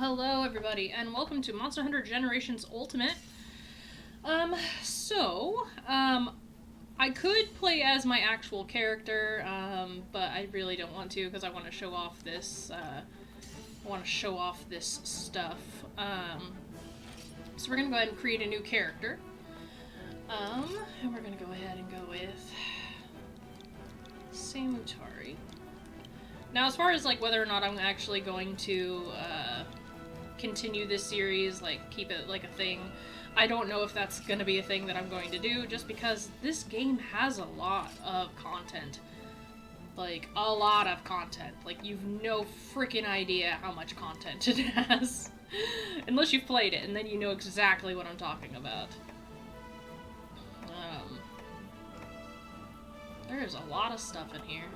Hello everybody, and welcome to Monster Hunter Generations Ultimate. I could play as my actual character, but I really don't want to because I want to show off this, stuff. So we're gonna go ahead and create a new character. And we're gonna go ahead and go with Samutari. Now, as far as, like, whether or not I'm actually going to, continue this series, like, keep it like a thing, I don't know if that's gonna be a thing that I'm going to do, just because this game has a lot of content. Like, a lot of content. Like, you've no freaking idea how much content it has. Unless you've played it, and then you know exactly what I'm talking about. There's a lot of stuff in here.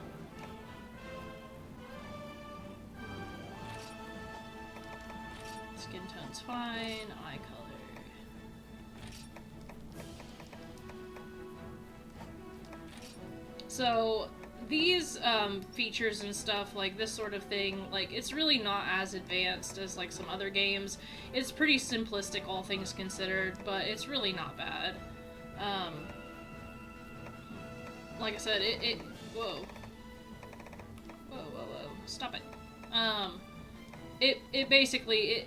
Skin tone's fine, eye color. So, these features and stuff, like this sort of thing, like, it's really not as advanced as, like, some other games. It's pretty simplistic, all things considered, but it's really not bad. Like I said, whoa. Whoa, stop it. It basically,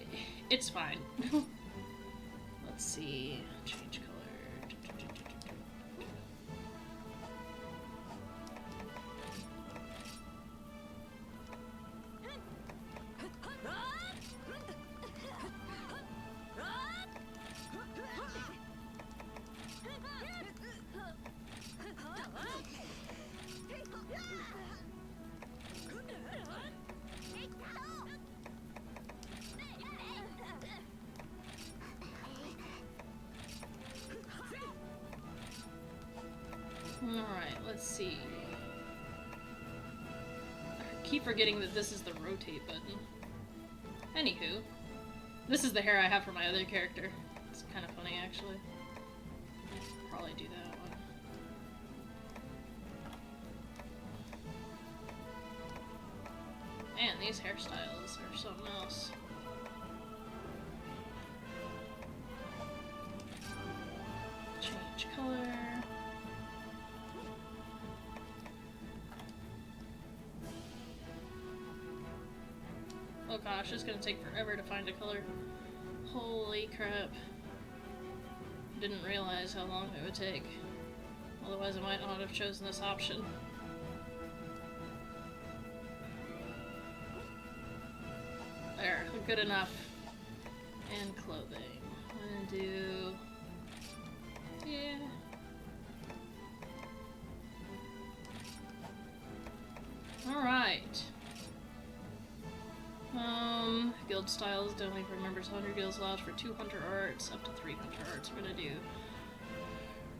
it's fine. Let's see, change color. Alright, let's see. I keep forgetting that this is the rotate button. Anywho, this is the hair I have for my other character. It's kind of funny, actually. Probably do that one. Man, these hairstyles are something else. Change color. Oh gosh, it's gonna take forever to find a color. Holy crap. Didn't realize how long it would take. Otherwise I might not have chosen this option. There, good enough. And clothing. I'm gonna do... yeah. Alright. Guild styles, only for members of Hunter Guilds, allows for 2 Hunter arts, up to 3 Hunter arts. We're gonna do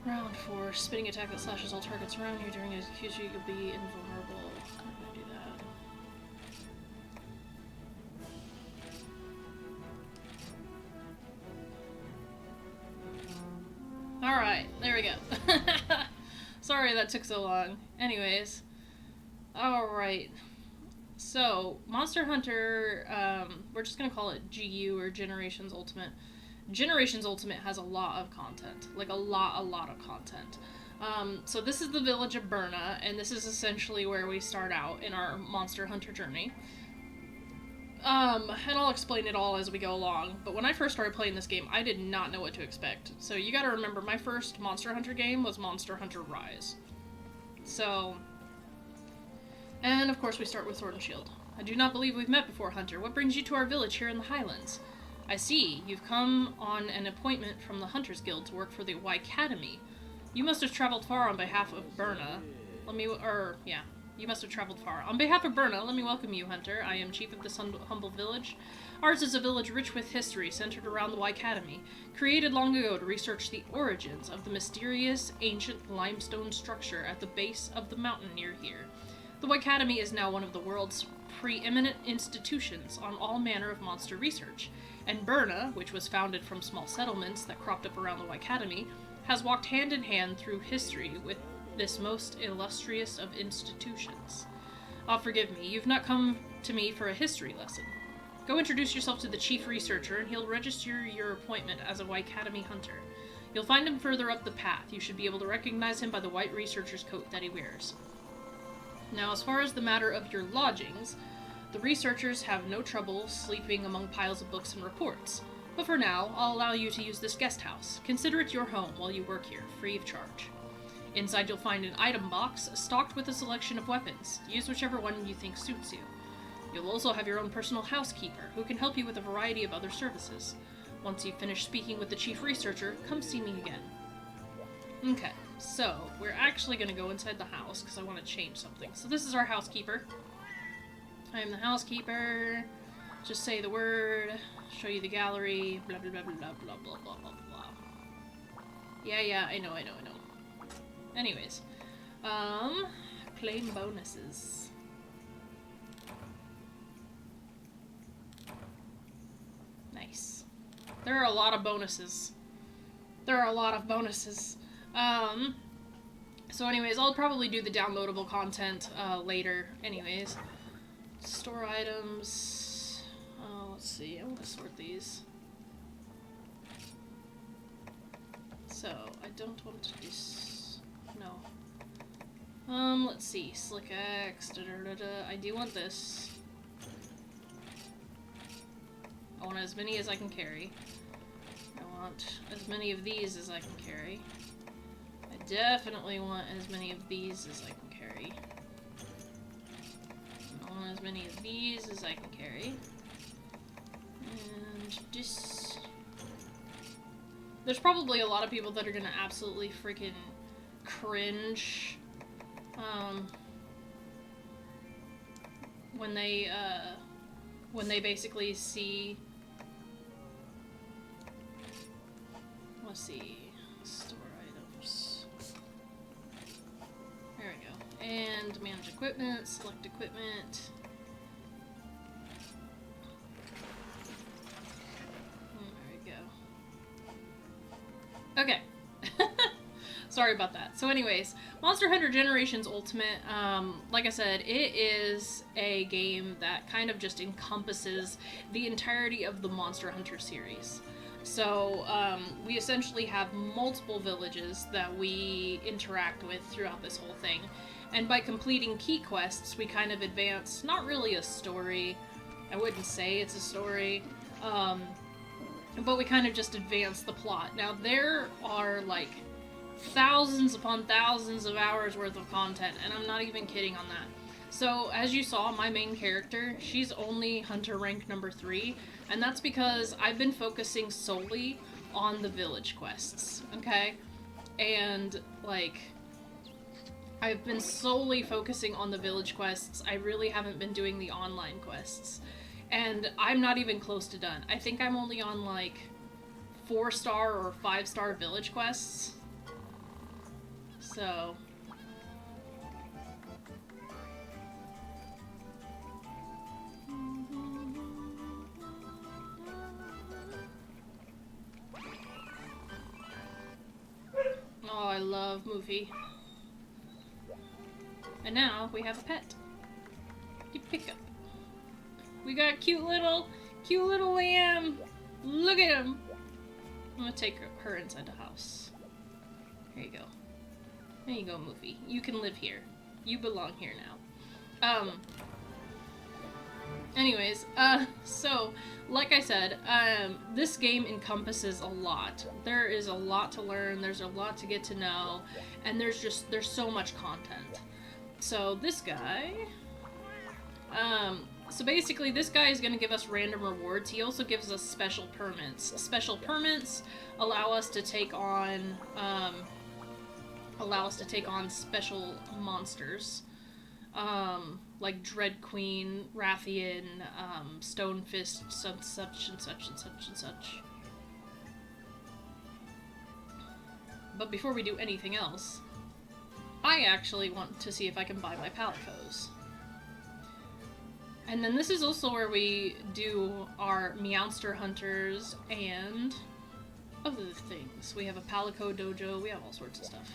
round 4, spinning attack that slashes all targets around you during execution, you'll be invulnerable. I'm gonna do that. Alright, there we go. Sorry that took so long. Anyways. Alright. So, Monster Hunter, we're just gonna call it GU, or Generations Ultimate. Generations Ultimate has a lot of content. Like, a lot of content. So this is the village of Burna, and this is essentially where we start out in our Monster Hunter journey. And I'll explain it all as we go along, but when I first started playing this game, I did not know what to expect. So you gotta remember, my first Monster Hunter game was Monster Hunter Rise. So... and, of course, we start with Sword and Shield. I do not believe we've met before, Hunter. What brings you to our village here in the Highlands? I see. You've come on an appointment from the Hunters Guild to work for the Y-Academy. You must have traveled far on behalf of Burna. You must have traveled far. On behalf of Burna, let me welcome you, Hunter. I am chief of this humble village. Ours is a village rich with history, centered around the Y-Academy, created long ago to research the origins of the mysterious, ancient limestone structure at the base of the mountain near here. The Y-Academy is now one of the world's preeminent institutions on all manner of monster research, and Burna, which was founded from small settlements that cropped up around the Y-Academy, has walked hand in hand through history with this most illustrious of institutions. Forgive me, you've not come to me for a history lesson. Go introduce yourself to the chief researcher, and he'll register your appointment as a Academy hunter. You'll find him further up the path. You should be able to recognize him by the white researcher's coat that he wears. Now, as far as the matter of your lodgings, the researchers have no trouble sleeping among piles of books and reports. But for now, I'll allow you to use this guest house. Consider it your home while you work here, free of charge. Inside you'll find an item box stocked with a selection of weapons. Use whichever one you think suits you. You'll also have your own personal housekeeper, who can help you with a variety of other services. Once you've finished speaking with the chief researcher, come see me again. Okay, so we're actually going to go inside the house because I want to change something. So this is our housekeeper. I am the housekeeper. Just say the word. Show you the gallery. Blah, blah, blah, blah, blah, blah, blah, blah, blah. Yeah, I know. Anyways. Claim bonuses. Nice. There are a lot of bonuses. So anyways, I'll probably do the downloadable content later. Anyways. Store items. Let's see. I want to sort these. So, I don't want to do... No. Let's see. Slick X. I do want this. I want as many as I can carry. I want as many of these as I can carry. I definitely want as many of these as I can carry. I want as many of these as I can carry. And this... There's probably a lot of people that are gonna absolutely freaking cringe when they basically see... Let's see, store items. There we go. And manage equipment, select equipment. There we go. Okay. Sorry about that. So anyways, Monster Hunter Generations Ultimate, like I said, it is a game that kind of just encompasses the entirety of the Monster Hunter series. So, we essentially have multiple villages that we interact with throughout this whole thing. And by completing key quests, we kind of advance, not really a story, I wouldn't say it's a story, but we kind of just advance the plot. Now, there are, like, thousands upon thousands of hours worth of content, and I'm not even kidding on that. So, as you saw, my main character, she's only Hunter rank number 3, and that's because I've been focusing solely on the village quests, okay? And, like, I've been solely focusing on the village quests. I really haven't been doing the online quests. And I'm not even close to done. I think I'm only on, like, 4-star or 5-star village quests. So... Oh, I love Moofy. And now we have a pet. You pick up. We got a cute little lamb. Look at him. I'm gonna take her inside the house. Here you go. There you go, Moofy. You can live here. You belong here now. Anyways, so, like I said, this game encompasses a lot. There is a lot to learn, there's a lot to get to know, and there's so much content. So, this guy, so basically this guy is going to give us random rewards. He also gives us special permits. Special permits allow us to take on, special monsters. Like Dread Queen, Rathian, Stonefist, such and such and such and such. But before we do anything else, I actually want to see if I can buy my Palicos. And then this is also where we do our Meowster Hunters and other things. We have a Palico Dojo, we have all sorts of stuff.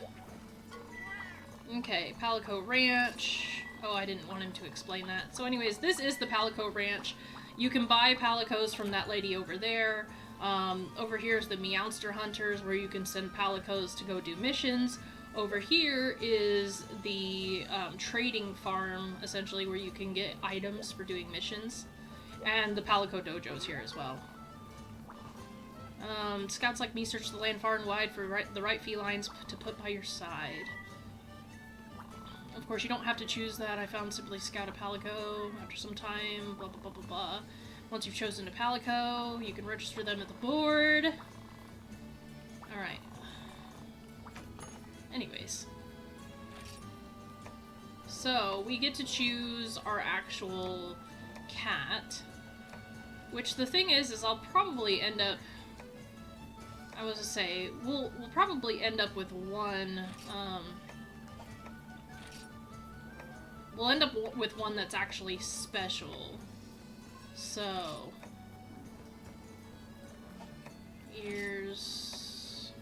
Okay, Palico Ranch. Oh, I didn't want him to explain that. So anyways, this is the Palico Ranch. You can buy palicos from that lady over there. Over here is the Meowster Hunters, where you can send palicos to go do missions. Over here is the trading farm, essentially, where you can get items for doing missions. And the Palico Dojo's here as well. Scouts like me search the land far and wide for the right felines to put by your side. Of course, you don't have to choose that. I found simply scout a Palico after some time, blah blah blah blah blah. Once you've chosen a Palico, you can register them at the board. Alright. Anyways. So, we get to choose our actual cat. Which the thing is I'll probably end up... I was to say, we'll probably end up with one, we'll end up with one that's actually special. So, ears,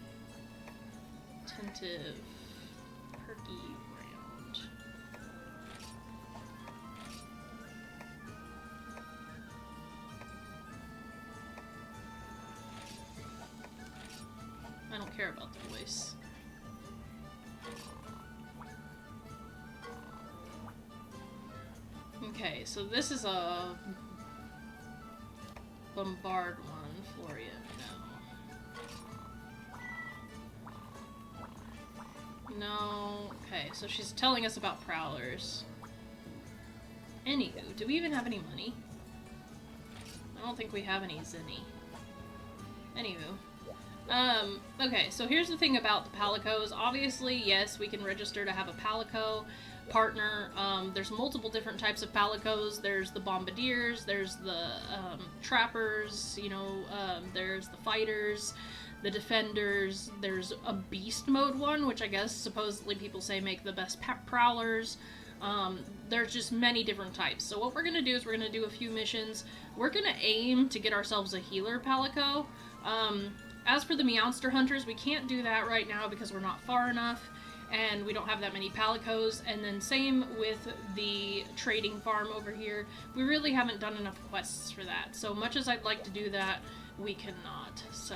attentive, perky round. I don't care about the voice. Okay, so this is a bombard one, Floria. No. No. Okay, so she's telling us about prowlers. Anywho, do we even have any money? I don't think we have any zenny. Anywho. Okay, so here's the thing about the Palicos. Obviously, yes, we can register to have a Palico partner. There's multiple different types of Palicos. There's the Bombardiers, there's the Trappers, you know, there's the Fighters, the Defenders, there's a Beast Mode one, which I guess supposedly people say make the best Prowlers. There's just many different types. So what we're going to do is we're going to do a few missions. We're going to aim to get ourselves a Healer Palico. As for the Meowster Hunters, we can't do that right now because we're not far enough, and we don't have that many Palicos, and then same with the trading farm over here. We really haven't done enough quests for that, so much as I'd like to do that, we cannot, so...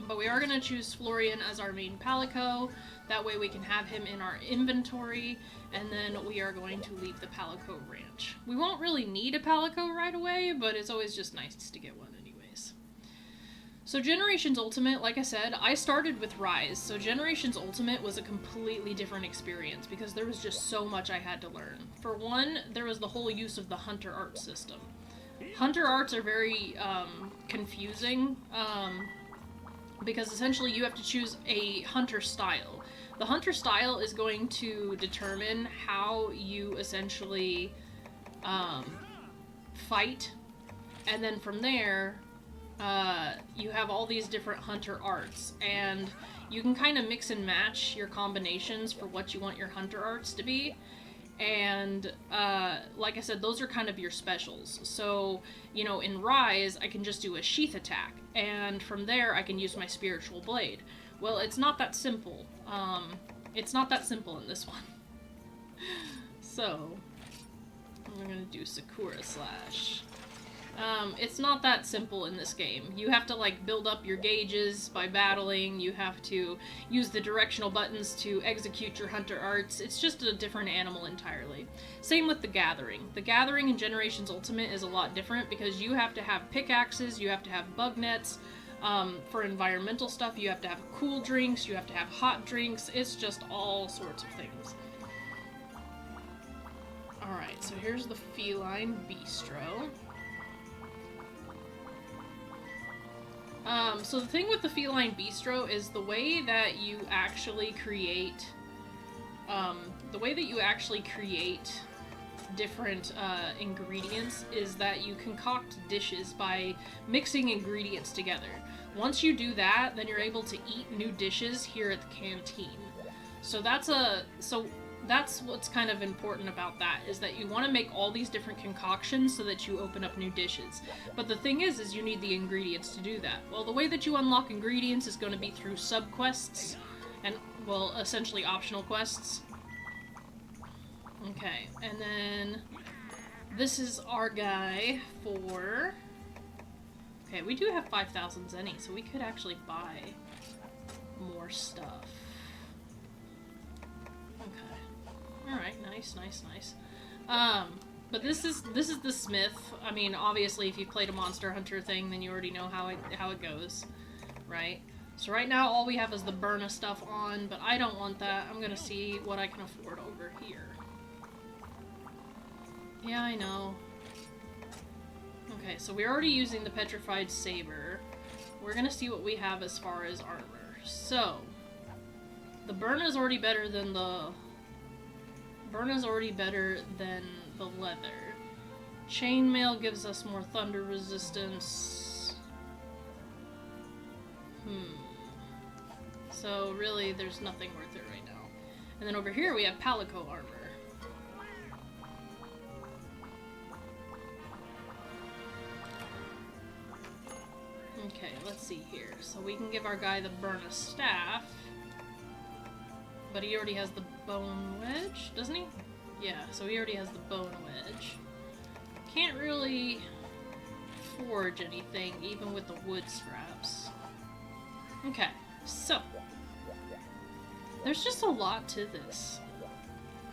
But we are going to choose Florian as our main Palico, that way we can have him in our inventory, and then we are going to leave the Palico Ranch. We won't really need a Palico right away, but it's always just nice to get one anyways. So Generations Ultimate, like I said, I started with Rise, so Generations Ultimate was a completely different experience because there was just so much I had to learn. For one, there was the whole use of the Hunter Art system. Hunter Arts are very confusing because essentially you have to choose a Hunter style. The Hunter style is going to determine how you essentially fight, and then from there you have all these different Hunter Arts, and you can kind of mix and match your combinations for what you want your Hunter Arts to be. And like I said, those are kind of your specials. So, you know, in Rise, I can just do a sheath attack, and from there I can use my Spiritual Blade. Well, it's not that simple. It's not that simple in this one. So, I'm gonna do Sakura Slash. It's not that simple in this game. You have to, like, build up your gauges by battling, you have to use the directional buttons to execute your Hunter Arts. It's just a different animal entirely. Same with the Gathering. The Gathering in Generations Ultimate is a lot different because you have to have pickaxes, you have to have bug nets. For environmental stuff, you have to have cool drinks, you have to have hot drinks, it's just all sorts of things. Alright, so here's the Feline Bistro. So the thing with the Feline Bistro is the way that you actually create, different ingredients is that you concoct dishes by mixing ingredients together. Once you do that, then you're able to eat new dishes here at the canteen. So that's what's kind of important about that, is that you want to make all these different concoctions so that you open up new dishes. But the thing is you need the ingredients to do that. Well, the way that you unlock ingredients is going to be through sub-quests, and, well, essentially optional quests. Okay, and then this is our guy for... Okay, we do have 5,000 zenny, so we could actually buy more stuff. Okay. Alright, nice. But this is the smith. I mean, obviously, if you played a Monster Hunter thing, then you already know how it goes, right? So right now, all we have is the Burna stuff on, but I don't want that. I'm gonna see what I can afford over here. Yeah, I know. Okay, so we're already using the Petrified Saber. We're gonna see what we have as far as armor. So, the Burna's already better than the... Burna's already better than the leather. Chainmail gives us more thunder resistance. So really, there's nothing worth it right now. And then over here we have Palico armor. Okay, let's see here. So we can give our guy the Burna staff. But he already has the bone wedge, doesn't he? Yeah, so he already has the bone wedge. Can't really forge anything, even with the wood scraps. Okay, so there's just a lot to this.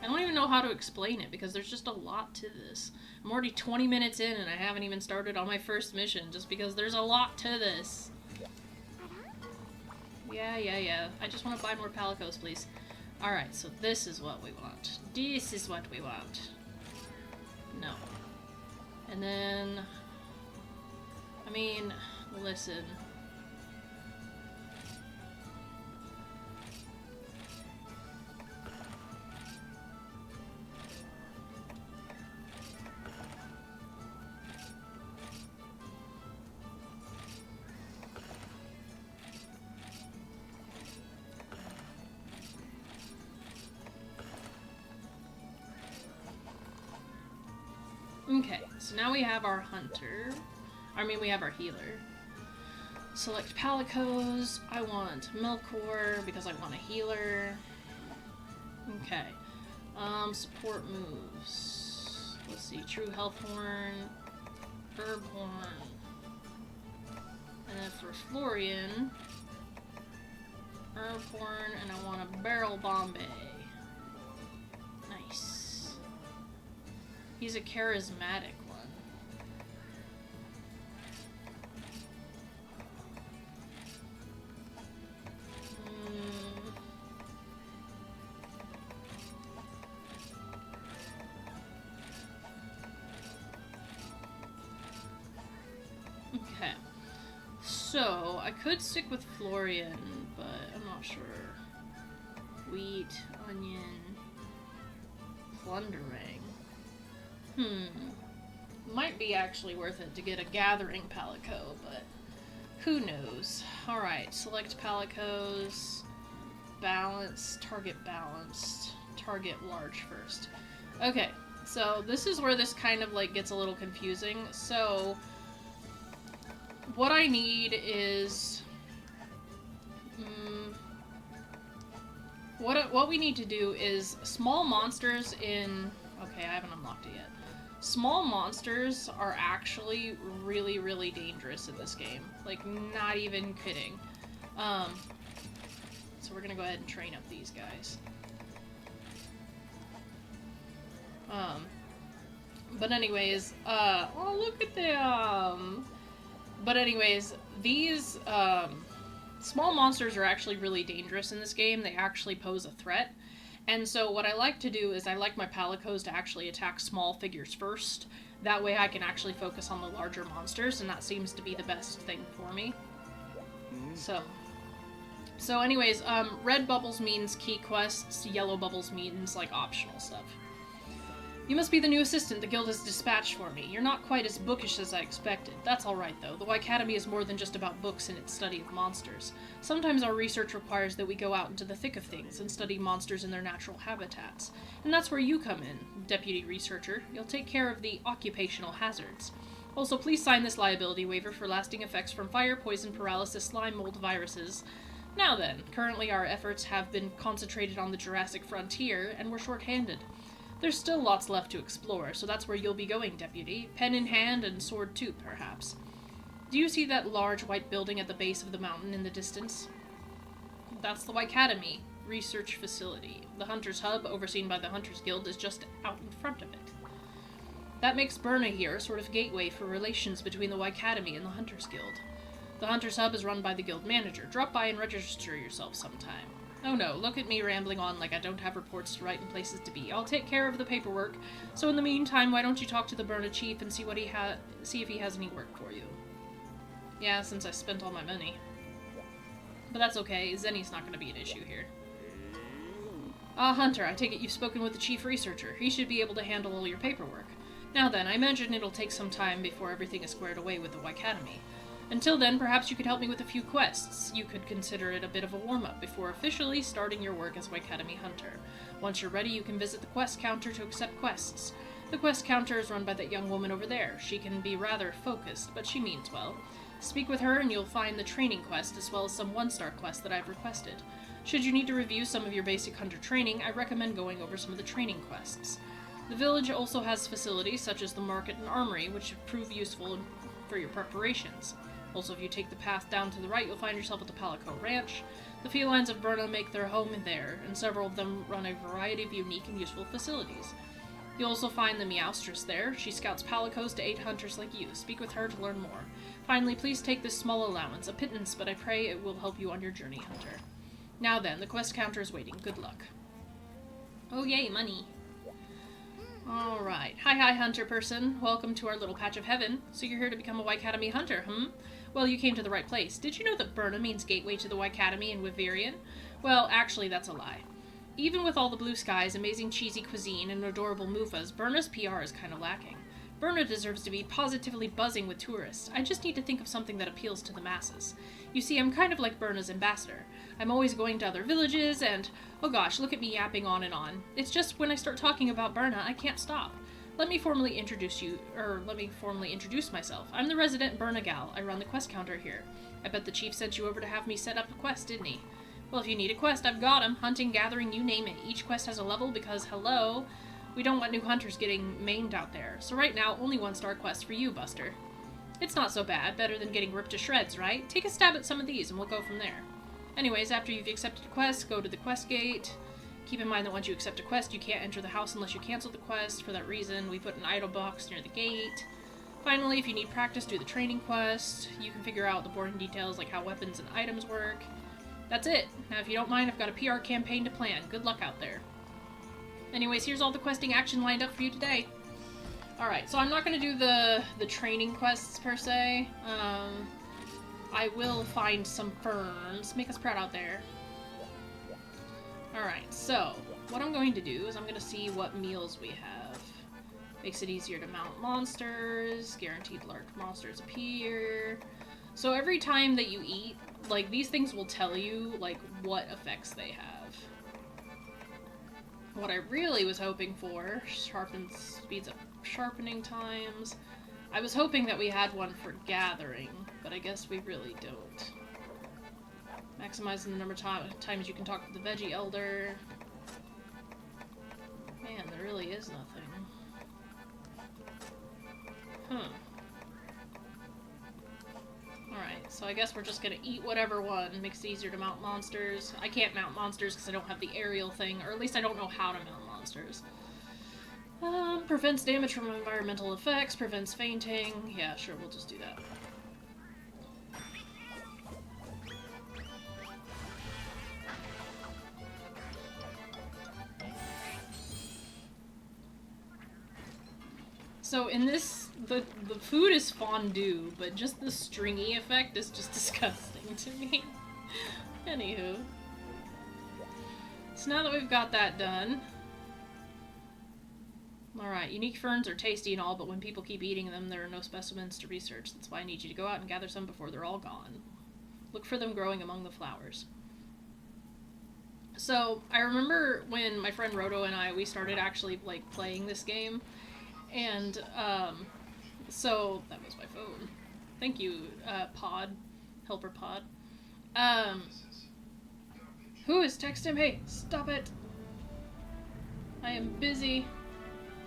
I don't even know how to explain it, because there's just a lot to this. I'm already 20 minutes in, and I haven't even started on my first mission, just because there's a lot to this. Yeah. I just want to buy more Palicos, please. Alright, so this is what we want. This is what we want. No. And then... I mean, listen. Okay, so now we have our hunter. We have our healer. Select Palicos. I want Melkor because I want a healer. Okay. Support moves. Let's see. True Health Horn. Herb Horn. And then for Florian, Herb Horn, and I want a Barrel Bombay. Nice. He's a charismatic one. Okay. So, I could stick with Florian, but I'm not sure. Wheat, onion, plundering. Might be actually worth it to get a Gathering Palico, but who knows. Alright, select Palicos. Balance, target balanced. Target large first. Okay, so this is where this kind of like gets a little confusing. So, what I need is... What we need to do is small monsters in... Okay, I haven't unlocked it yet. Small monsters are actually really, really dangerous in this game. Like, not even kidding. So we're gonna go ahead and train up these guys. But anyways, oh, look at them! But anyways, these, small monsters are actually really dangerous in this game. They actually pose a threat. And so what I like to do is I like my Palicos to actually attack small figures first. That way I can actually focus on the larger monsters, and that seems to be the best thing for me. So anyways, red bubbles means key quests, yellow bubbles means, like, optional stuff. You must be the new assistant the guild has dispatched for me. You're not quite as bookish as I expected. That's alright, though. The Academy is more than just about books and its study of monsters. Sometimes our research requires that we go out into the thick of things and study monsters in their natural habitats. And that's where you come in, Deputy Researcher. You'll take care of the occupational hazards. Also, please sign this liability waiver for lasting effects from fire, poison, paralysis, slime, mold, viruses. Now then, currently our efforts have been concentrated on the Jurassic frontier, and we're short-handed. There's still lots left to explore, so that's where you'll be going, Deputy. Pen in hand and sword too, perhaps. Do you see that large white building at the base of the mountain in the distance? That's the Academy Research Facility. The Hunters' Hub, overseen by the Hunters Guild, is just out in front of it. That makes Berna here a sort of gateway for relations between the Academy and the Hunters Guild. The Hunters Hub is run by the guild manager. Drop by and register yourself sometime. Oh no, look at me rambling on like I don't have reports to write and places to be. I'll take care of the paperwork, so in the meantime, why don't you talk to the Berna chief and see if he has any work for you. Yeah, since I spent all my money. But that's okay, Zenny's not going to be an issue here. Ah, Hunter, I take it you've spoken with the chief researcher. He should be able to handle all your paperwork. Now then, I imagine it'll take some time before everything is squared away with the Academy. Until then, perhaps you could help me with a few quests. You could consider it a bit of a warm-up before officially starting your work as Academy Hunter. Once you're ready, you can visit the quest counter to accept quests. The quest counter is run by that young woman over there. She can be rather focused, but she means well. Speak with her and you'll find the training quest as well as some one-star quests that I've requested. Should you need to review some of your basic hunter training, I recommend going over some of the training quests. The village also has facilities such as the market and armory, which should prove useful for your preparations. Also, if you take the path down to the right, you'll find yourself at the Palico Ranch. The felines of Berna make their home in there, and several of them run a variety of unique and useful facilities. You'll also find the Meowstress there. She scouts Palicos to aid hunters like you. Speak with her to learn more. Finally, please take this small allowance, a pittance, but I pray it will help you on your journey, Hunter. Now then, the quest counter is waiting. Good luck. Oh yay, money. Alright. Hi, Hunter person. Welcome to our little patch of heaven. So you're here to become a Academy Hunter, Well, you came to the right place. Did you know that Berna means gateway to the Academy in Wyverian? Well, actually, that's a lie. Even with all the blue skies, amazing cheesy cuisine, and adorable moofas, Berna's PR is kind of lacking. Berna deserves to be positively buzzing with tourists. I just need to think of something that appeals to the masses. You see, I'm kind of like Berna's ambassador. I'm always going to other villages and... oh gosh, look at me yapping on and on. It's just when I start talking about Berna, I can't stop. Let me formally introduce myself. I'm the resident Berna gal. I run the quest counter here. I bet the chief sent you over to have me set up a quest, didn't he? Well, if you need a quest, I've got 'em. Hunting, gathering, you name it. Each quest has a level because, hello, we don't want new hunters getting maimed out there. So right now, only 1-star quests for you, Buster. It's not so bad. Better than getting ripped to shreds, right? Take a stab at some of these and we'll go from there. Anyways, after you've accepted a quest, go to the quest gate. Keep in mind that once you accept a quest, you can't enter the house unless you cancel the quest. For that reason, we put an idle box near the gate. Finally, if you need practice, do the training quest. You can figure out the boring details like how weapons and items work. That's it. Now, if you don't mind, I've got a PR campaign to plan. Good luck out there. Anyways, here's all the questing action lined up for you today. Alright, so I'm not going to do the training quests per se. I will find some ferns. Make us proud out there. Alright, so what I'm going to do is I'm going to see what meals we have. Makes it easier to mount monsters. Guaranteed large monsters appear. So every time that you eat, like, these things will tell you, like, what effects they have. What I really was hoping for, speeds up sharpening times. I was hoping that we had one for gathering, but I guess we really don't. Maximizing the number of times you can talk to the Veggie Elder. Man, there really is nothing. Alright, so I guess we're just gonna eat whatever one. Makes it easier to mount monsters. I can't mount monsters because I don't have the aerial thing, or at least I don't know how to mount monsters. Prevents damage from environmental effects, prevents fainting. Yeah, sure, we'll just do that. So in this, the food is fondue, but just the stringy effect is just disgusting to me. Anywho. So now that we've got that done... Alright, unique ferns are tasty and all, but when people keep eating them, there are no specimens to research. That's why I need you to go out and gather some before they're all gone. Look for them growing among the flowers. So, I remember when my friend Roto and we started actually, like, playing this game. And, so, that was my phone. Thank you, Helper Pod. Who is texting? Hey, stop it! I am busy.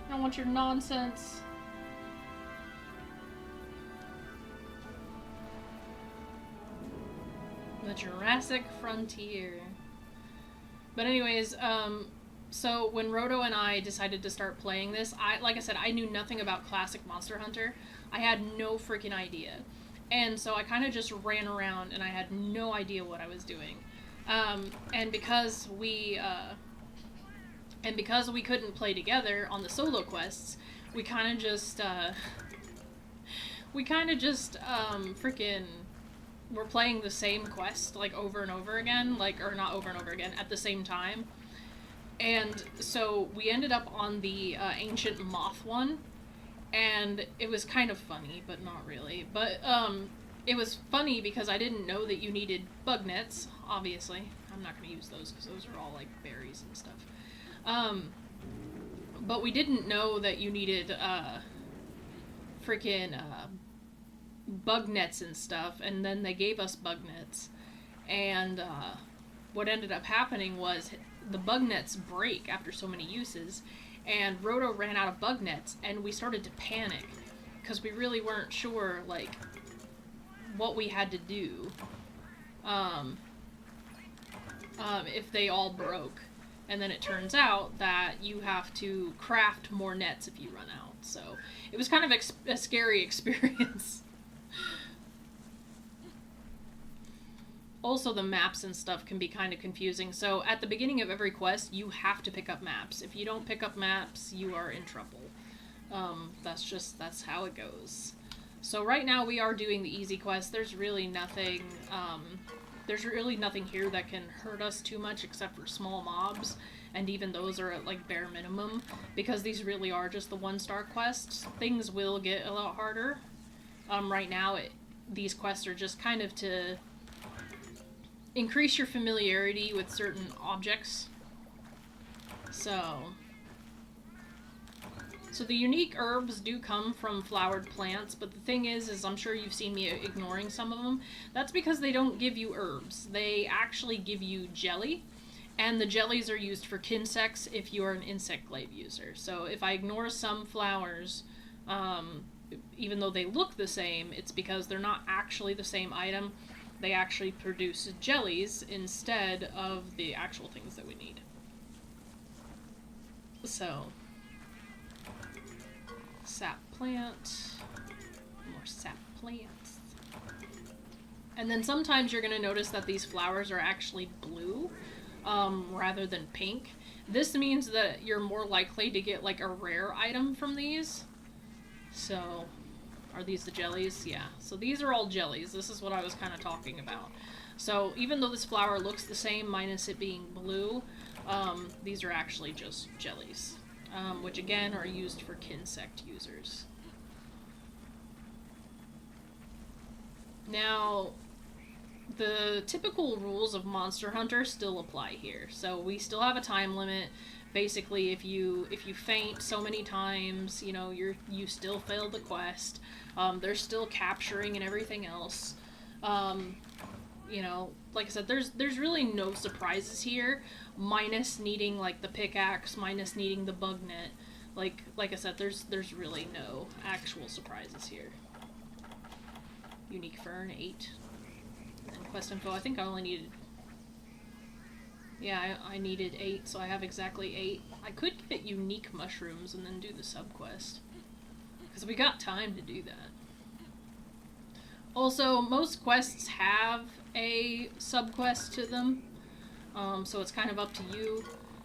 I don't want your nonsense. The Jurassic Frontier. But anyways, so when Roto and I decided to start playing this, like I said, I knew nothing about classic Monster Hunter. I had no freaking idea. And so I kind of just ran around and I had no idea what I was doing. And because we couldn't play together on the solo quests, we kind of just freaking were playing the same quest like over and over again, or not over and over again, at the same time. And so we ended up on the ancient moth one, and it was kind of funny, but not really. But it was funny because I didn't know that you needed bug nets, obviously. I'm not going to use those because those are all like berries and stuff. But we didn't know that you needed freaking bug nets and stuff, and then they gave us bug nets. And what ended up happening was the bug nets break after so many uses, and Roto ran out of bug nets, and we started to panic because we really weren't sure like what we had to do if they all broke. And then it turns out that you have to craft more nets if you run out. So it was kind of a scary experience. Also, the maps and stuff can be kind of confusing. So at the beginning of every quest, you have to pick up maps. If you don't pick up maps, you are in trouble. That's how it goes. So right now we are doing the easy quest. There's really nothing here that can hurt us too much except for small mobs. And even those are at like bare minimum. Because these really are just the 1-star quests. Things will get a lot harder. Right now, these quests are just kind of to increase your familiarity with certain objects. So the unique herbs do come from flowered plants, but the thing is I'm sure you've seen me ignoring some of them. That's because they don't give you herbs. They actually give you jelly, and the jellies are used for insects if you are an insect glaive user. So if I ignore some flowers, even though they look the same, it's because they're not actually the same item. They actually produce jellies instead of the actual things that we need. So, sap plant, more sap plants. And then sometimes you're going to notice that these flowers are actually blue rather than pink. This means that you're more likely to get like a rare item from these. So, are these the jellies? Yeah. So these are all jellies. This is what I was kind of talking about. So even though this flower looks the same minus it being blue, these are actually just jellies, which again are used for insect users. Now, the typical rules of Monster Hunter still apply here. So we still have a time limit. Basically, if you faint so many times, you know, you still fail the quest. There's still capturing and everything else. You know, like I said, there's really no surprises here, minus needing like the pickaxe, minus needing the bug net. Like I said, there's really no actual surprises here. Unique fern 8. And quest info, I think I only needed. Yeah, I needed 8, so I have exactly 8. I could get unique mushrooms and then do the sub-quest, because we got time to do that. Also, most quests have a sub-quest to them, so it's kind of up to you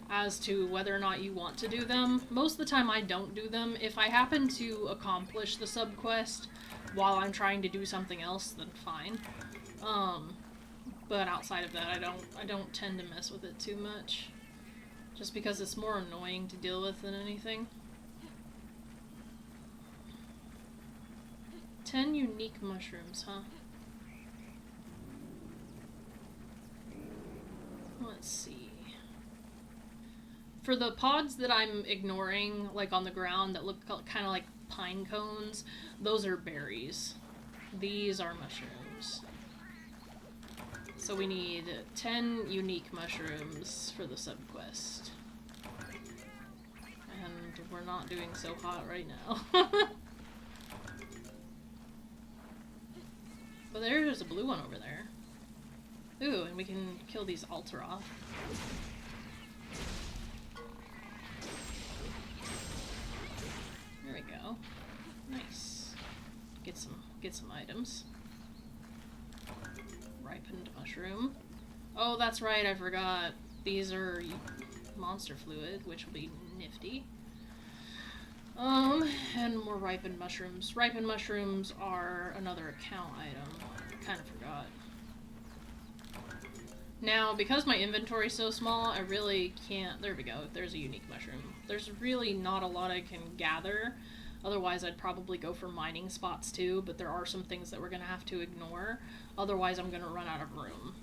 as to whether or not you want to do them. Most of the time I don't do them. If I happen to accomplish the sub-quest while I'm trying to do something else, then fine. But outside of that, I don't tend to mess with it too much, just because it's more annoying to deal with than anything. 10 unique mushrooms, huh? Let's see. For the pods that I'm ignoring, like on the ground, that look kind of like pine cones, those are berries. These are mushrooms. So we need 10 unique mushrooms for the subquest. And we're not doing so hot right now. But there's a blue one over there. Ooh, and we can kill these altar off. There we go. Nice. Get some items. Ripened mushroom. Oh, that's right, I forgot. These are monster fluid, which will be nifty. And more ripened mushrooms. Ripened mushrooms are another account item. Kind of forgot. Now, because my inventory's so small, I really can't... There we go, there's a unique mushroom. There's really not a lot I can gather. Otherwise, I'd probably go for mining spots too, but there are some things that we're gonna have to ignore. Otherwise, I'm gonna run out of room.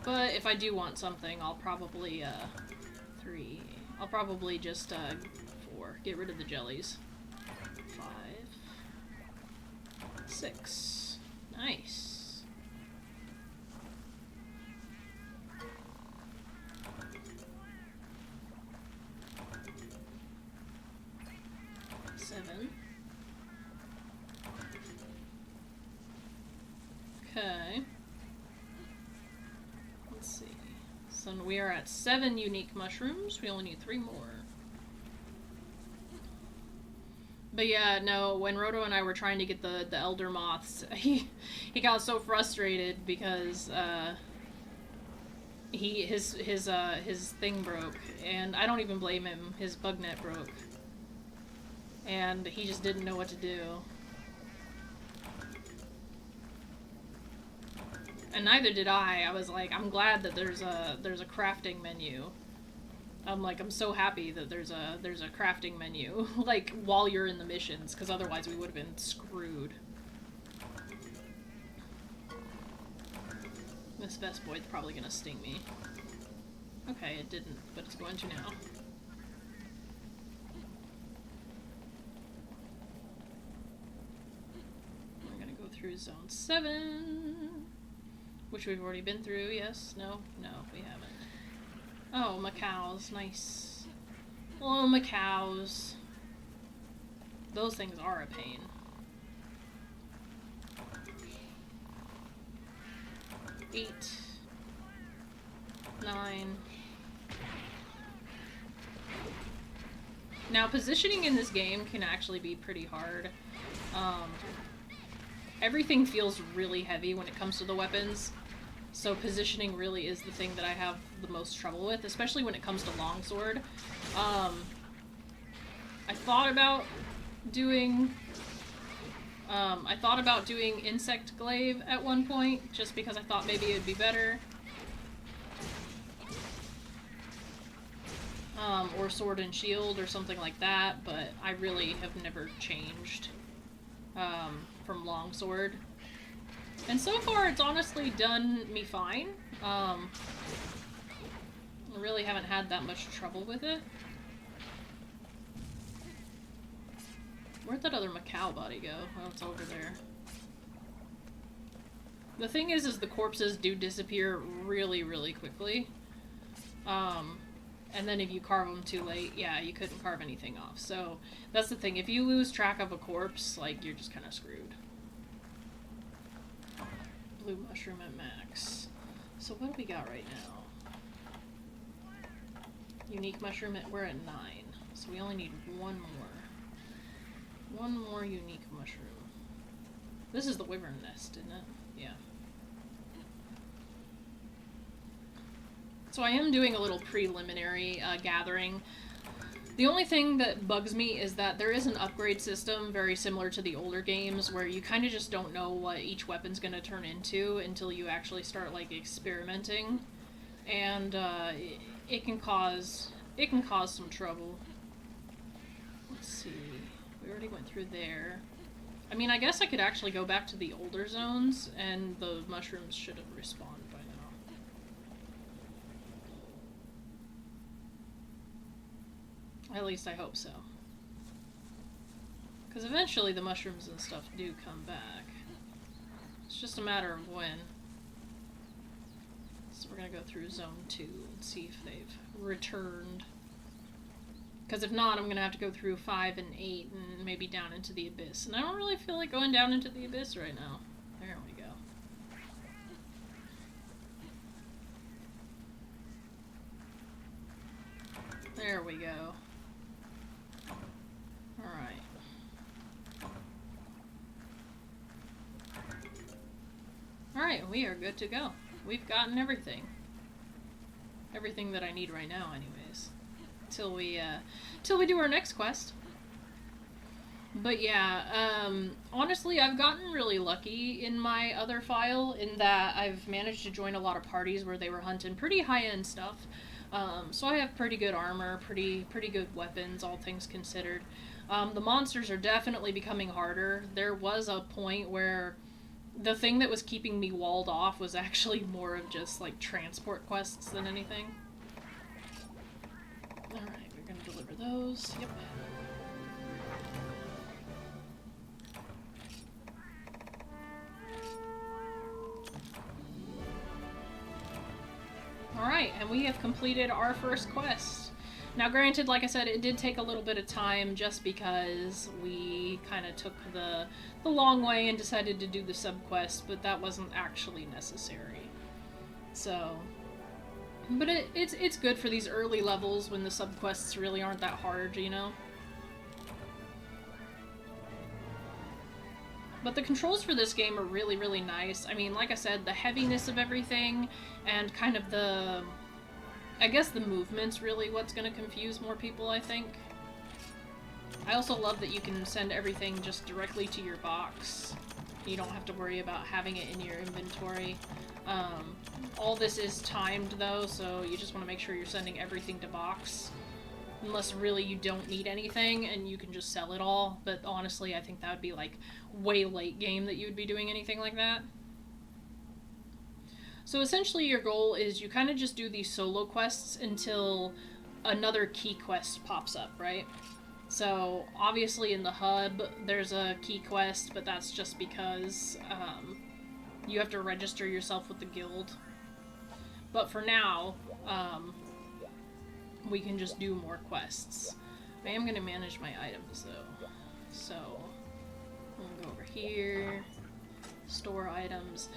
But if I do want something, I'll probably, 3... I'll probably just, 4. Get rid of the jellies. 5. 6. Nice. 7. Okay. Let's see. So we are at 7 unique mushrooms. We only need 3 more. But yeah, no, when Roto and I were trying to get the elder moths, he got so frustrated because his thing broke, and I don't even blame him. His bug net broke, and he just didn't know what to do. And neither did I. I was like, I'm glad that there's a crafting menu. I'm like, I'm so happy that there's a crafting menu, like, while you're in the missions, because otherwise we would have been screwed. This Vespoid's probably gonna sting me. Okay, it didn't, but it's going to now. We're gonna go through Zone 7, which we've already been through, yes? No? No, we haven't. Oh, macaws, nice. Oh, macaws. Those things are a pain. 8. 9. Now, positioning in this game can actually be pretty hard. Everything feels really heavy when it comes to the weapons. So positioning really is the thing that I have the most trouble with, especially when it comes to longsword. I thought about doing insect glaive at one point, just because I thought maybe it'd be better. Or sword and shield or something like that, but I really have never changed from longsword. And so far, it's honestly done me fine. I really haven't had that much trouble with it. Where'd that other Macau body go? Oh, it's over there. The thing is the corpses do disappear really, really quickly. And then if you carve them too late, yeah, you couldn't carve anything off. So, that's the thing. If you lose track of a corpse, like, you're just kind of screwed. Blue mushroom at max. So what do we got right now? Unique mushroom we're at 9. So we only need 1 more. 1 more unique mushroom. This is the wyvern nest, isn't it? Yeah. So I am doing a little preliminary gathering. The only thing that bugs me is that there is an upgrade system very similar to the older games where you kind of just don't know what each weapon's going to turn into until you actually start, like, experimenting. And it can cause some trouble. Let's see. We already went through there. I mean, I guess I could actually go back to the older zones and the mushrooms should have respawned by now. At least I hope so. Because eventually the mushrooms and stuff do come back. It's just a matter of when. So we're gonna go through Zone 2 and see if they've returned. Because if not, I'm going to have to go through 5 and 8 and maybe down into the abyss. And I don't really feel like going down into the abyss right now. There we go. There we go. Alright. Alright, we are good to go. We've gotten everything. Everything that I need right now, anyways. Till we do our next quest. But yeah, honestly, I've gotten really lucky in my other file in that I've managed to join a lot of parties where they were hunting pretty high-end stuff. So I have pretty good armor, pretty good weapons, all things considered. The monsters are definitely becoming harder. There was a point where the thing that was keeping me walled off was actually more of just, like, transport quests than anything. Alright, we're gonna deliver those. Yep. Alright, and we have completed our first quest. Now granted, like I said, it did take a little bit of time just because we kind of took the long way and decided to do the sub-quest, but that wasn't actually necessary. So, but it's good for these early levels when the sub-quests really aren't that hard, you know? But the controls for this game are really, really nice. I mean, like I said, the heaviness of everything and kind of the... I guess the movement's really what's going to confuse more people, I think. I also love that you can send everything just directly to your box. You don't have to worry about having it in your inventory. All this is timed, though, so you just want to make sure you're sending everything to box. Unless really you don't need anything and you can just sell it all. But honestly, I think that would be like way late game that you would be doing anything like that. So essentially your goal is you kind of just do these solo quests until another key quest pops up, right? So obviously in the hub there's a key quest, but that's just because you have to register yourself with the guild. But for now, we can just do more quests. I am going to manage my items though. So I'm going to go over here, store items.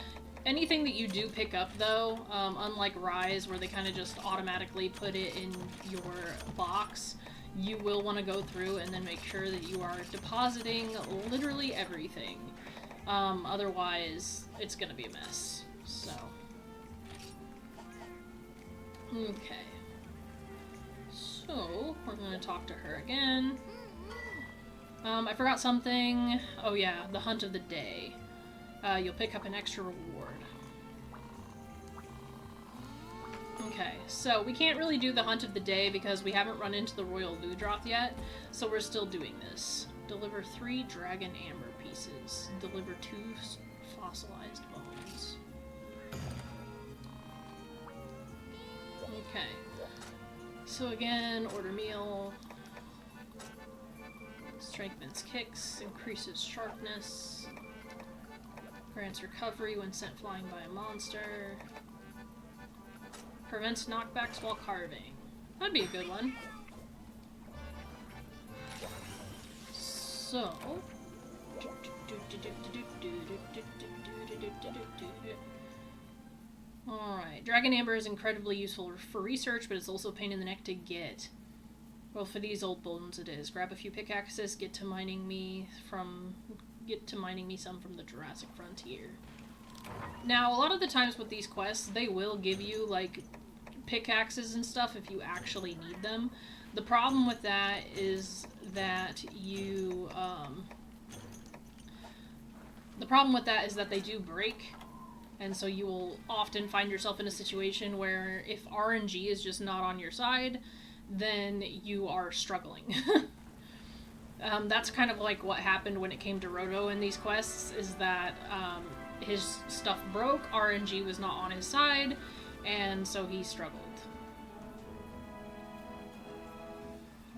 Anything that you do pick up, though, unlike Rise, where they kind of just automatically put it in your box, you will want to go through and then make sure that you are depositing literally everything. Otherwise, it's going to be a mess. So. Okay. So, we're going to talk to her again. I forgot something. Oh yeah, the hunt of the day. You'll pick up an extra reward. Okay, so we can't really do the hunt of the day because we haven't run into the Royal Ludroth yet, so we're still doing this. Deliver 3 dragon amber pieces. Deliver 2 fossilized bones. Okay. So again, order meal. Strengthens kicks, increases sharpness. Grants recovery when sent flying by a monster. Prevents knockbacks while carving. That'd be a good one. So... Alright, Dragon Amber is incredibly useful for research, but it's also a pain in the neck to get. Well, for these old bones it is. Grab a few pickaxes, get to mining me some from the Jurassic Frontier. Now, a lot of the times with these quests, they will give you, like, pickaxes and stuff if you actually need them. The problem with that is that you, they do break, and so you will often find yourself in a situation where if RNG is just not on your side, then you are struggling. That's kind of like what happened when it came to Roto in these quests, is that his stuff broke, RNG was not on his side, and so he struggled.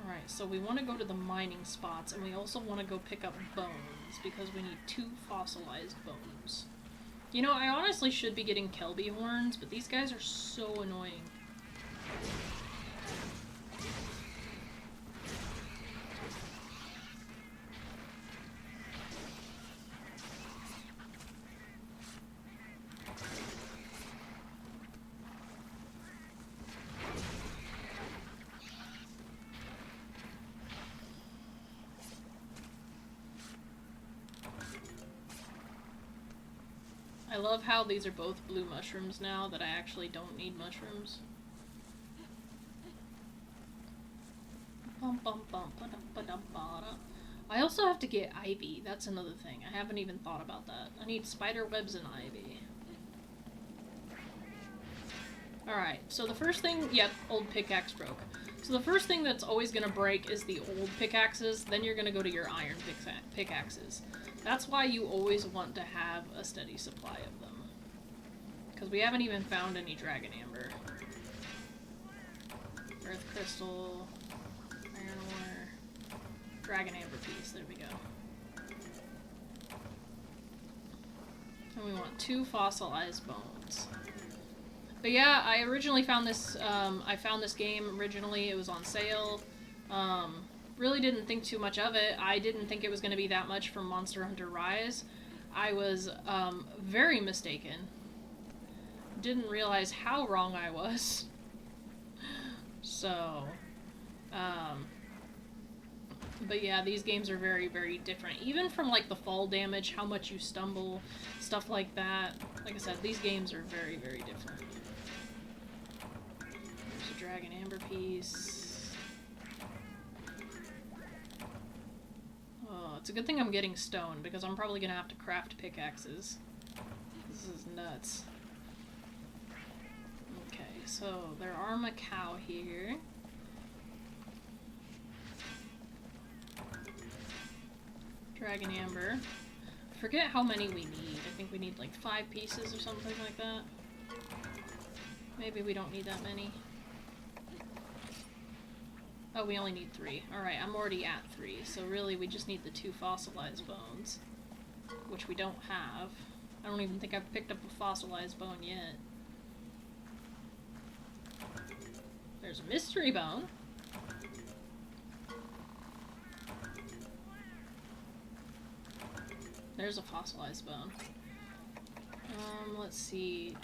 Alright, so we want to go to the mining spots, and we also want to go pick up bones, because we need 2 fossilized bones. You know, I honestly should be getting Kelby horns, but these guys are so annoying. I love how these are both blue mushrooms now that I actually don't need mushrooms. I also have to get ivy. That's another thing. I haven't even thought about that. I need spider webs and ivy. Alright, so the first thing... Yep, old pickaxe broke. So the first thing that's always going to break is the old pickaxes. Then you're going to go to your iron pickaxes. That's why you always want to have a steady supply of them. Because we haven't even found any dragon amber. Earth crystal... Iron ore, dragon amber piece, there we go. And we want 2 fossilized bones. But yeah, I originally found this, I found this game originally, it was on sale. Really didn't think too much of it. I didn't think it was going to be that much from Monster Hunter Rise. I was, very mistaken. Didn't realize how wrong I was. So... but yeah, these games are very, very different. Even from, like, the fall damage, how much you stumble, stuff like that. Like I said, these games are very, very different. There's a dragon amber piece. Oh, it's a good thing I'm getting stone, because I'm probably gonna have to craft pickaxes. This is nuts. Okay, so there are Macau here. Dragon amber. I forget how many we need. I think we need like 5 pieces or something like that. Maybe we don't need that many. Oh, we only need 3. Alright, I'm already at 3, so really we just need the 2 fossilized bones. Which we don't have. I don't even think I've picked up a fossilized bone yet. There's a mystery bone. There's a fossilized bone. Let's see.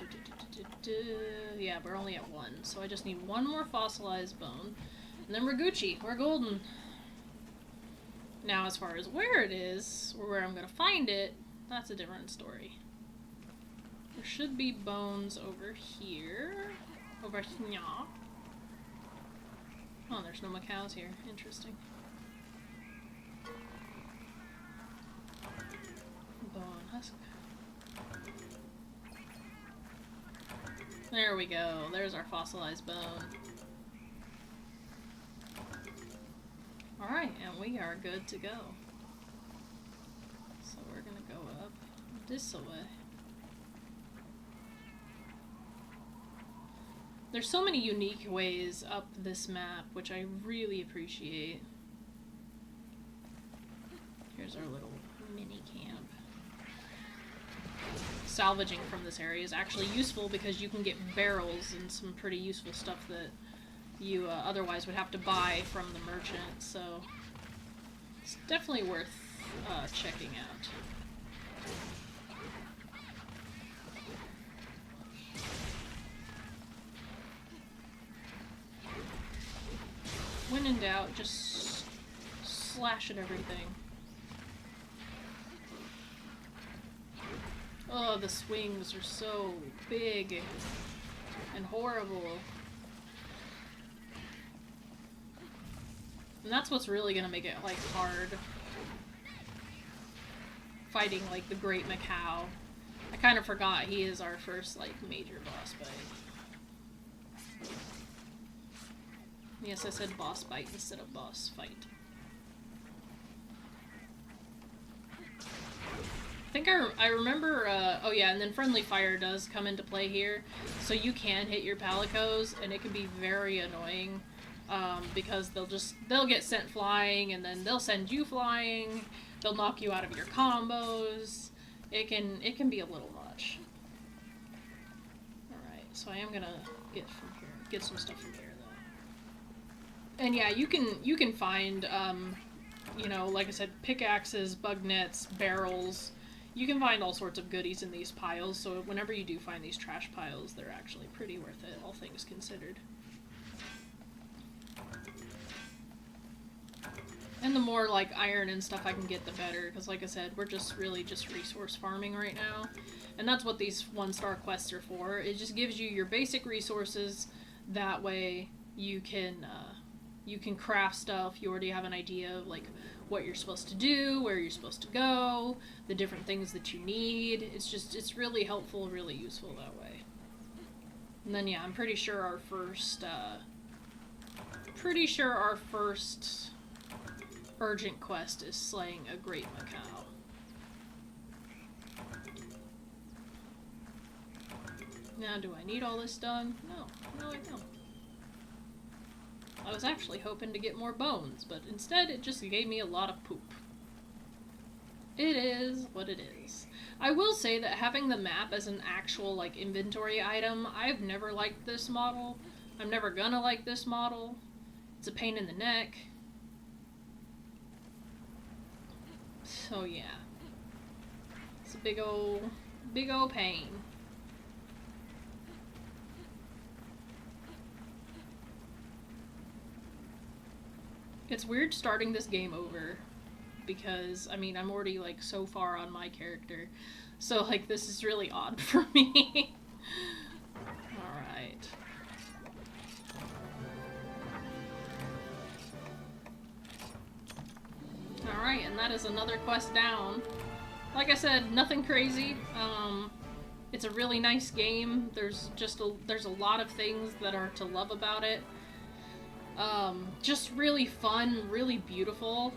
Yeah, we're only at 1, so I just need 1 more fossilized bone. And then we're Gucci. We're golden. Now, as far as where it is, or where I'm gonna find it, that's a different story. There should be bones over here. Over here. Oh, there's no Macaws here. Interesting. Bone husk. There we go. There's our fossilized bone. Alright, and we are good to go. So we're gonna go up this way. There's so many unique ways up this map, which I really appreciate. Here's our little mini camp. Salvaging from this area is actually useful because you can get barrels and some pretty useful stuff that you otherwise would have to buy from the merchant, so it's definitely worth checking out. When in doubt, just slash at everything. Oh, the swings are so big and horrible. And that's what's really gonna make it, like, hard. Fighting, like, the Great Macau. I kind of forgot he is our first, like, major boss fight. Yes, I said boss fight instead of boss fight. I think I remember, oh yeah, and then friendly fire does come into play here. So you can hit your palicos, and it can be very annoying. Because they'll get sent flying, and then they'll send you flying. They'll knock you out of your combos. It can be a little much. Alright, so I am gonna get some stuff from here though. And yeah, you can find, you know, like I said, pickaxes, bug nets, barrels. You can find all sorts of goodies in these piles, so whenever you do find these trash piles, they're actually pretty worth it, all things considered. And the more, like, iron and stuff I can get, the better. Because, like I said, we're just really just resource farming right now. And that's what these 1-star quests are for. It just gives you your basic resources. That way you can craft stuff. You already have an idea of, like, what you're supposed to do, where you're supposed to go, the different things that you need. It's really helpful, really useful that way. And then, yeah, I'm pretty sure our first urgent quest is slaying a great macaw. Now, do I need all this done? No, I don't. I was actually hoping to get more bones, but instead it just gave me a lot of poop. It is what it is. I will say that having the map as an actual, like, inventory item, I've never liked this model. I'm never gonna like this model. It's a pain in the neck. So yeah. It's a big old pain. It's weird starting this game over because, I mean, I'm already, like, so far on my character. So, like, this is really odd for me. Alright. Alright, and that is another quest down. Like I said, nothing crazy. It's a really nice game. There's a lot of things that are to love about it. Just really fun, really beautiful.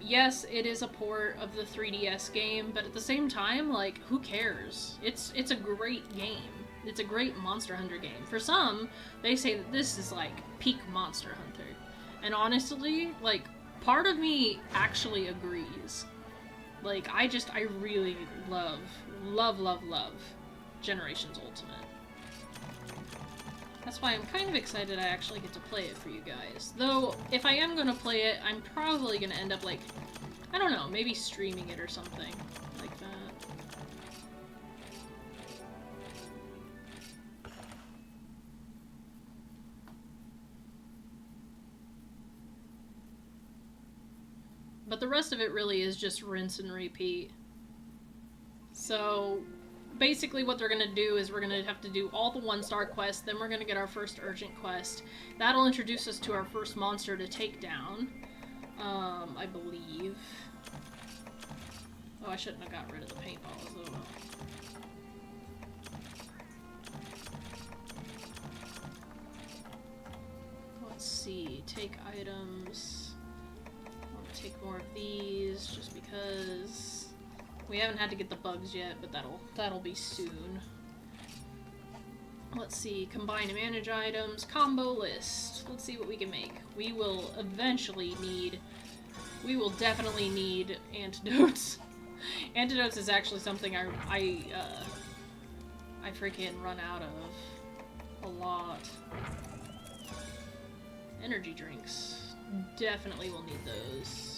Yes, it is a port of the 3DS game, but at the same time, like, who cares? It's a great game. It's a great Monster Hunter game. For some, they say that this is, like, peak Monster Hunter. And honestly, like, part of me actually agrees. Like, I really love Generations Ultimate. That's why I'm kind of excited I actually get to play it for you guys. Though, if I am gonna play it, I'm probably gonna end up, like, I don't know, maybe streaming it or something like that. But the rest of it really is just rinse and repeat. So, basically what they're going to do is we're going to have to do all the 1-star quests, then we're going to get our first urgent quest. That'll introduce us to our first monster to take down, I believe. Oh, I shouldn't have got rid of the paintballs, oh well. Let's see, take items. I'll take more of these, just because... We haven't had to get the bugs yet, but that'll be soon. Let's see, combine and manage items, combo list. Let's see what we can make. We will definitely need antidotes. Antidotes is actually something I freaking run out of a lot. Energy drinks. Definitely will need those.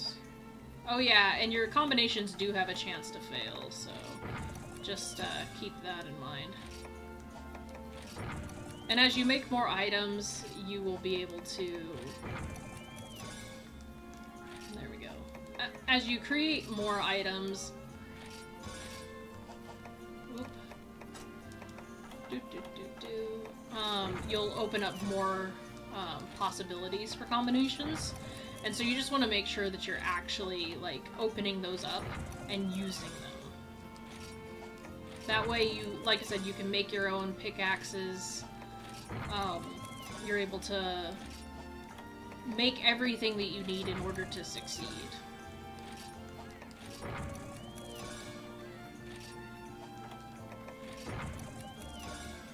Oh yeah, and your combinations do have a chance to fail, so just keep that in mind. And as you make more items, you will be able to... There we go. As you create more items... you'll open up more possibilities for combinations. And so you just want to make sure that you're actually, like, opening those up and using them. That way you, like I said, you can make your own pickaxes. You're able to make everything that you need in order to succeed.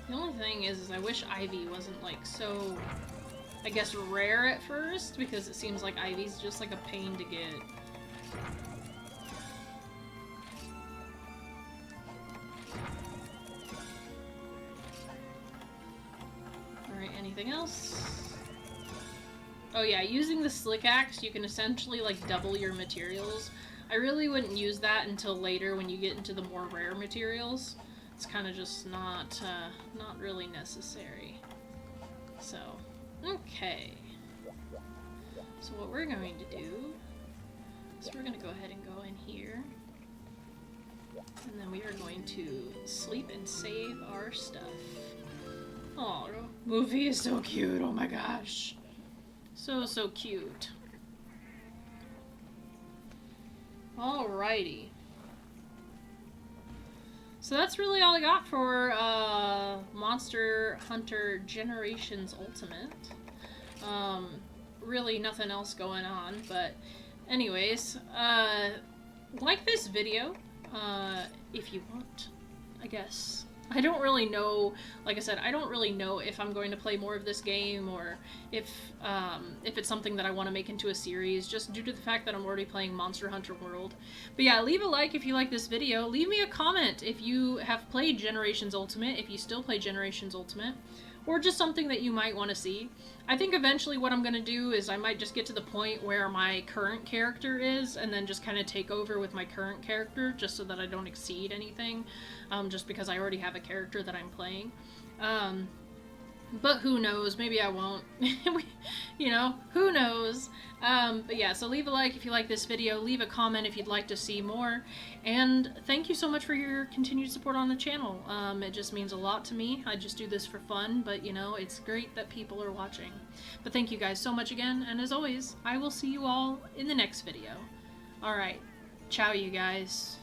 The only thing is I wish Ivy wasn't, like, so... I guess rare at first, because it seems like Ivy's just like a pain to get. Alright, anything else? Oh yeah, using the slick axe, you can essentially like double your materials. I really wouldn't use that until later when you get into the more rare materials. It's kind of just not really necessary. So... Okay, so what we're going to do So we're gonna go ahead and go in here. And then we are going to sleep and save our stuff. Oh, movie is so cute, oh my gosh. So, so cute. Alrighty. So that's really all I got for Monster Hunter Generations Ultimate. Really nothing else going on, but anyways, like this video if you want, I guess. I don't really know, like I said, I don't really know if I'm going to play more of this game or if it's something that I want to make into a series, just due to the fact that I'm already playing Monster Hunter World. But yeah, leave a like if you like this video. Leave me a comment if you have played Generations Ultimate, if you still play Generations Ultimate, or just something that you might want to see. I think eventually what I'm going to do is I might just get to the point where my current character is, and then just kind of take over with my current character, just so that I don't exceed anything, just because I already have a character that I'm playing. But who knows, maybe I won't. You know, who knows. But yeah, so leave a like if you like this video, leave a comment if you'd like to see more, and thank you so much for your continued support on the channel. It just means a lot to me. I just do this for fun, but you know, it's great that people are watching. But thank you guys so much again, and as always, I will see you all in the next video. Alright, ciao you guys.